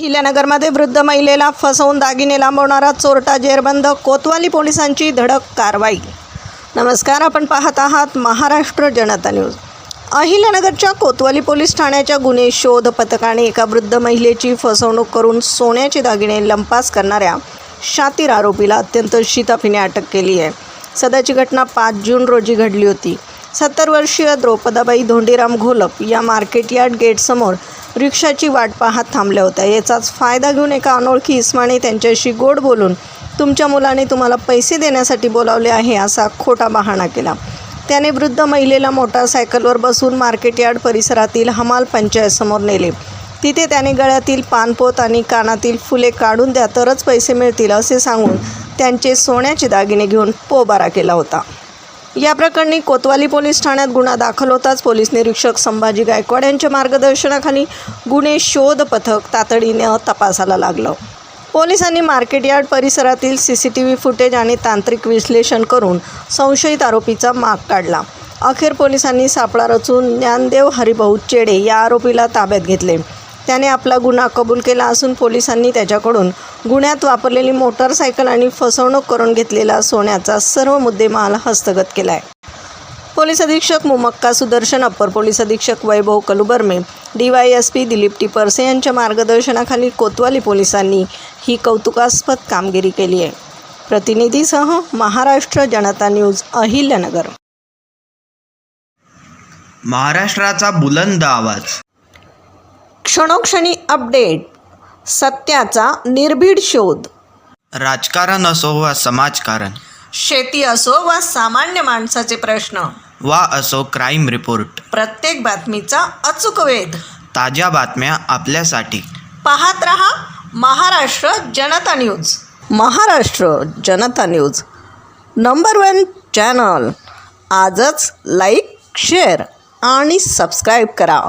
अहिल्यानगरमध्ये वृद्ध महिलेला फसवून दागिने लांबवणारा चोरटा जेरबंद, कोतवाली पोलिसांची धडक कारवाई. नमस्कार, आपण पाहत आहात महाराष्ट्र जनता न्यूज. अहिल्यानगरच्या कोतवाली पोलीस ठाण्याच्या गुन्हे शोध पथकाने एका वृद्ध महिलेची फसवणूक करून सोन्याचे दागिने लंपास करणाऱ्या शातीर आरोपीला अत्यंत शिताफीने अटक केली आहे. सदरची घटना 5 जून रोजी घडली होती. 70 वर्षीय द्रौपदाबाई धोंडीराम घोलप या मार्केट यार्ड गेटसमोर रिक्षाची वाट पाहत थांबल्या होत्या. याचाच फायदा घेऊन एका अनोळखी इसमाने त्यांच्याशी गोड बोलून तुमच्या मुलाने तुम्हाला पैसे देण्यासाठी बोलावले आहे असा खोटा बहाणा केला. त्याने वृद्ध महिलेला मोटारसायकलवर बसून मार्केट यार्ड परिसरातील हमाल पंचायतसमोर नेले. तिथे त्याने गळ्यातील पानपोत आणि कानातील फुले काढून द्या तरच पैसे मिळतील असे सांगून त्यांचे सोन्याचे दागिने घेऊन पोबारा केला होता. या प्रकरणी कोतवाली पोलीस ठाण्यात गुन्हा दाखल होताच पोलीस निरीक्षक संभाजी गायकवाड यांच्या मार्गदर्शनाखाली गुन्हे शोध पथक तातडीने तपासाला लागलं. पोलिसांनी मार्केट यार्ड परिसरातील CCTV फुटेज आणि तांत्रिक विश्लेषण करून संशयित आरोपीचा माग काढला. अखेर पोलिसांनी सापळा रचून ज्ञानदेव हरिभाऊ चेडे या आरोपीला ताब्यात घेतले. त्याने आपला गुन्हा कबूल केला असून पोलिसांनी त्याच्याकडून गुन्ह्यात वापरलेली मोटारसायकल आणि फसवणूक करून घेतलेला सोन्याचा सर्व मुद्देमाल हस्तगत केला आहे. पोलीस अधीक्षक मुमक्का सुदर्शन, अप्पर पोलीस अधीक्षक वैभव कलुबर्मे, DYSP दिलीप टिपरसे यांच्या मार्गदर्शनाखाली कोतवाली पोलिसांनी ही कौतुकास्पद कामगिरी केली आहे. प्रतिनिधीसह महाराष्ट्र जनता न्यूज, अहिल्यानगर. महाराष्ट्राचा बुलंद आवाज. क्षणोक्षणी अपडेट, सत्याचा निर्भीड शोध. राजकारण असो वा समाजकारण, शेती असो वा सामान्य माणसाचे प्रश्न, वा असो क्राईम रिपोर्ट, प्रत्येक बातमीचा अचूक वेध. ताज्या बातम्या आपल्यासाठी. पाहत रहा महाराष्ट्र जनता न्यूज. महाराष्ट्र जनता न्यूज, नंबर 1 चॅनल. आजच लाईक, शेअर आणि सबस्क्राईब करा.